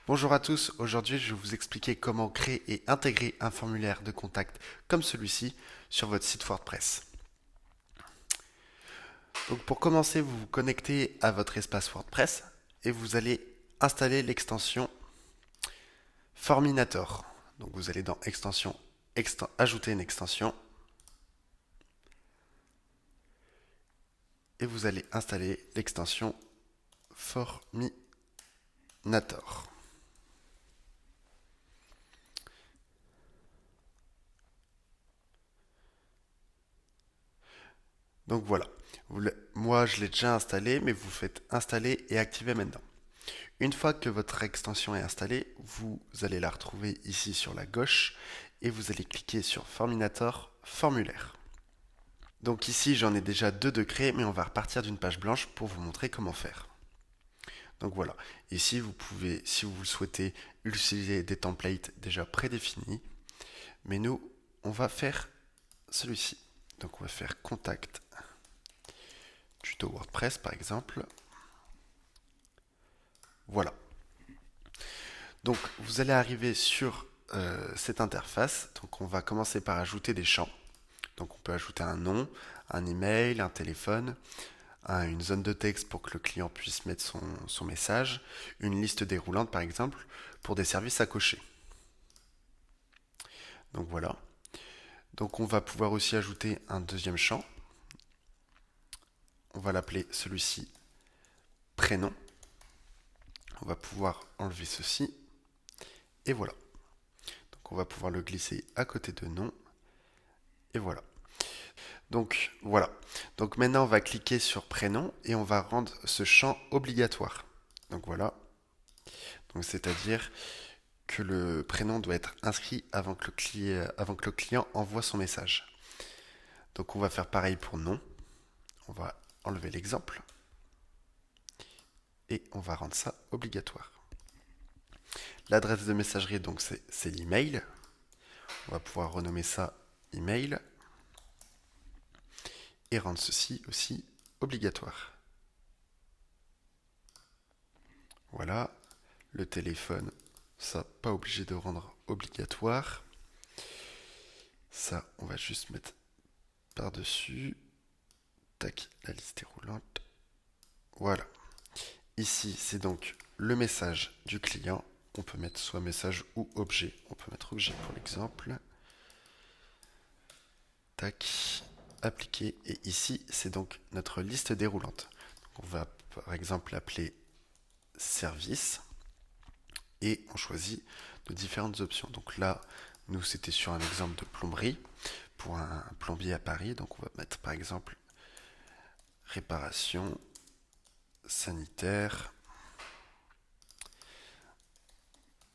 Bonjour à tous, aujourd'hui je vais vous expliquer comment créer et intégrer un formulaire de contact comme celui-ci sur votre site WordPress. Donc pour commencer, vous vous connectez à votre espace WordPress et vous allez installer l'extension Forminator. Donc vous allez dans Extension, ajouter une extension et vous allez installer l'extension Forminator. Donc voilà, moi je l'ai déjà installé, mais vous faites installer et activer maintenant. Une fois que votre extension est installée, vous allez la retrouver ici sur la gauche et vous allez cliquer sur Forminator Formulaire. Donc ici j'en ai déjà deux de créés, mais on va repartir d'une page blanche pour vous montrer comment faire. Donc voilà, ici vous pouvez, si vous le souhaitez, utiliser des templates déjà prédéfinis, mais nous on va faire celui-ci. Donc on va faire contact tuto WordPress par exemple. Voilà. Donc vous allez arriver sur cette interface. Donc on va commencer par ajouter des champs. Donc on peut ajouter un nom, un email, un téléphone, une zone de texte pour que le client puisse mettre son message, une liste déroulante par exemple, pour des services à cocher. Donc voilà. Donc on va pouvoir aussi ajouter un deuxième champ. On va l'appeler celui-ci prénom. On va pouvoir enlever ceci. Et voilà. Donc on va pouvoir le glisser à côté de nom. Et voilà. Donc voilà. Donc maintenant on va cliquer sur prénom et on va rendre ce champ obligatoire. Donc voilà. Donc c'est-à-dire que le prénom doit être inscrit avant que le client envoie son message. Donc on va faire pareil pour nom. On va enlever l'exemple et on va rendre ça obligatoire. L'adresse de messagerie, donc c'est l'email. On va pouvoir renommer ça email et rendre ceci aussi obligatoire. Voilà. Le téléphone, ça, pas obligé de rendre obligatoire. Ça, on va juste mettre par-dessus. Tac, la liste est roulante. Voilà. Ici, c'est donc le message du client. On peut mettre soit message ou objet. On peut mettre objet pour l'exemple. Tac, appliquer. Et ici, c'est donc notre liste déroulante. Donc on va par exemple l'appeler service. Et on choisit de différentes options. Donc là, nous, c'était sur un exemple de plomberie pour un plombier à Paris. Donc on va mettre par exemple réparation sanitaire,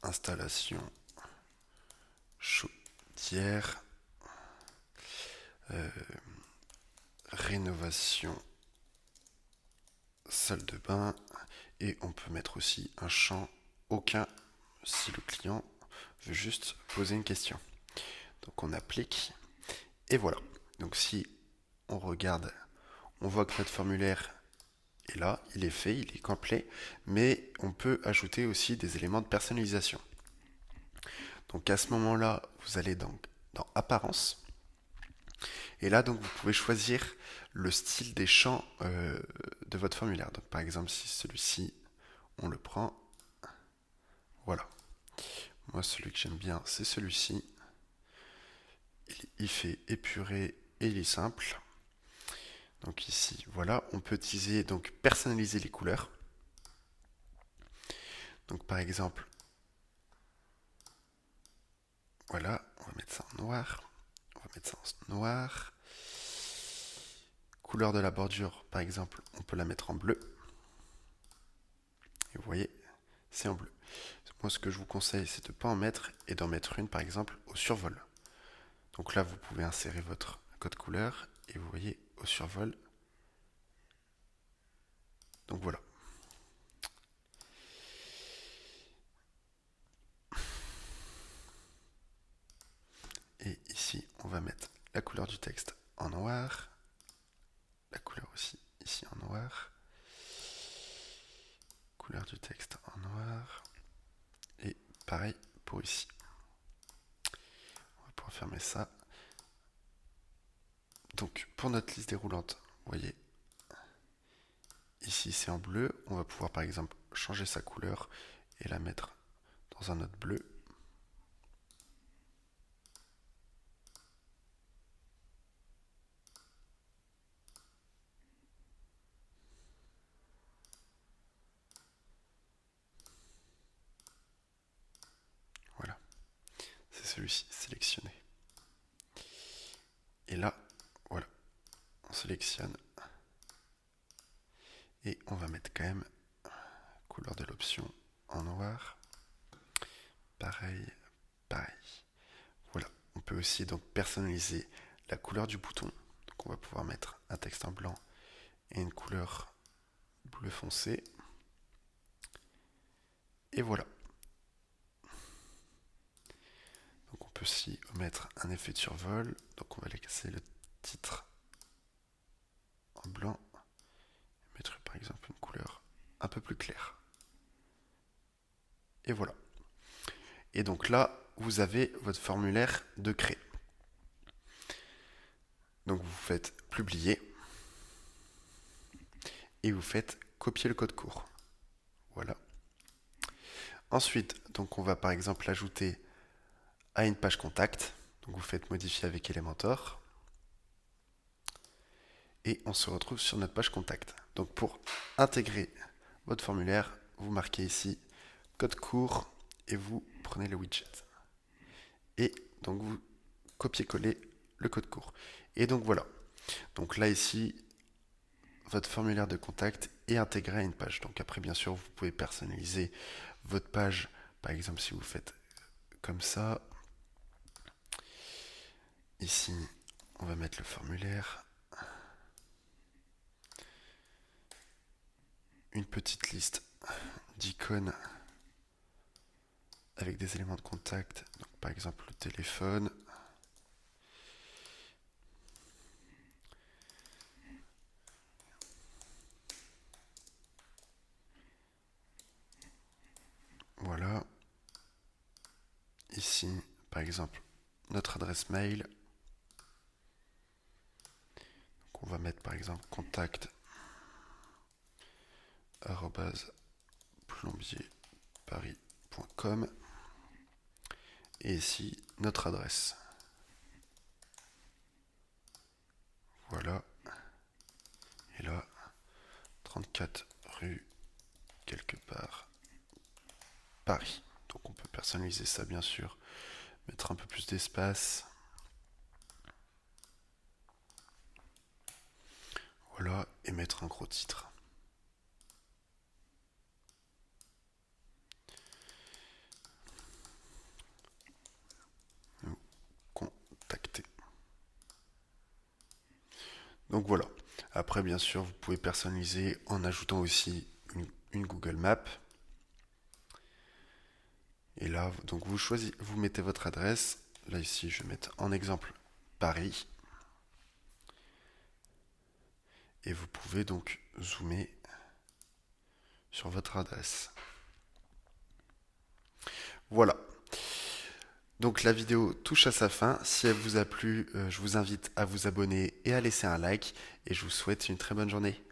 installation chaudière, euh, rénovation salle de bain. Et on peut mettre aussi un champ aucun si le client veut juste poser une question. Donc on applique et voilà. Donc si on regarde, on voit que notre formulaire est là, il est fait, il est complet, mais on peut ajouter aussi des éléments de personnalisation. Donc à ce moment-là, vous allez dans Apparence, et là donc vous pouvez choisir le style des champs de votre formulaire. Donc par exemple, si celui-ci, on le prend, voilà. Moi, celui que j'aime bien, c'est celui-ci. Il fait épuré et il est simple. Donc ici, voilà, on peut utiliser, donc personnaliser les couleurs. Donc par exemple, voilà, on va mettre ça en noir. On va mettre ça en noir. Couleur de la bordure, par exemple, on peut la mettre en bleu. Et vous voyez, c'est en bleu. Moi, ce que je vous conseille, c'est de ne pas en mettre et d'en mettre une, par exemple, au survol. Donc là, vous pouvez insérer votre code couleur et vous voyez au survol. Donc voilà. Et ici, on va mettre la couleur du texte en noir. La couleur aussi ici en noir. Couleur du texte en noir. pareil pour ici. On va pouvoir fermer ça. Donc pour notre liste déroulante, vous voyez, ici c'est en bleu. On va pouvoir par exemple changer sa couleur et la mettre dans un autre bleu. Voilà, c'est celui-ci sélectionné. Et là, voilà, on sélectionne. Et on va mettre quand même couleur de l'option en noir. Pareil, pareil. Voilà, on peut aussi donc personnaliser la couleur du bouton. Donc on va pouvoir mettre un texte en blanc et une couleur bleu foncé. Et voilà. Donc on peut aussi mettre un effet de survol. Donc on va laisser le titre en blanc. Mettre par exemple une couleur un peu plus claire. Et voilà. Et donc là, vous avez votre formulaire de créer. Donc vous faites publier et vous faites copier le code court. Voilà. Ensuite, donc on va par exemple ajouter à une page contact. Donc vous faites modifier avec Elementor. Et on se retrouve sur notre page contact. Donc pour intégrer votre formulaire, vous marquez ici code court et vous prenez le widget. Et donc vous copiez-collez le code court. Et donc voilà. Donc là ici, votre formulaire de contact est intégré à une page. Donc après bien sûr vous pouvez personnaliser votre page. Par exemple si vous faites comme ça. Ici on va mettre le formulaire. Une petite liste d'icônes avec des éléments de contact. Donc par exemple le téléphone. Voilà. Ici, par exemple, notre adresse mail. Donc on va mettre par exemple contact @plombierparis.com et ici notre adresse. Voilà. Et là, 34 rue quelque part Paris. Donc on peut personnaliser ça bien sûr, mettre un peu plus d'espace. Voilà, et mettre un gros titre. Nous contacter. Donc voilà. Après, bien sûr, vous pouvez personnaliser en ajoutant aussi une Google Map. Et là, donc vous choisissez, vous mettez votre adresse. Là ici, je vais mettre en exemple Paris. Et vous pouvez donc zoomer sur votre adresse. Voilà. Donc la vidéo touche à sa fin. Si elle vous a plu, je vous invite à vous abonner et à laisser un like. Et je vous souhaite une très bonne journée.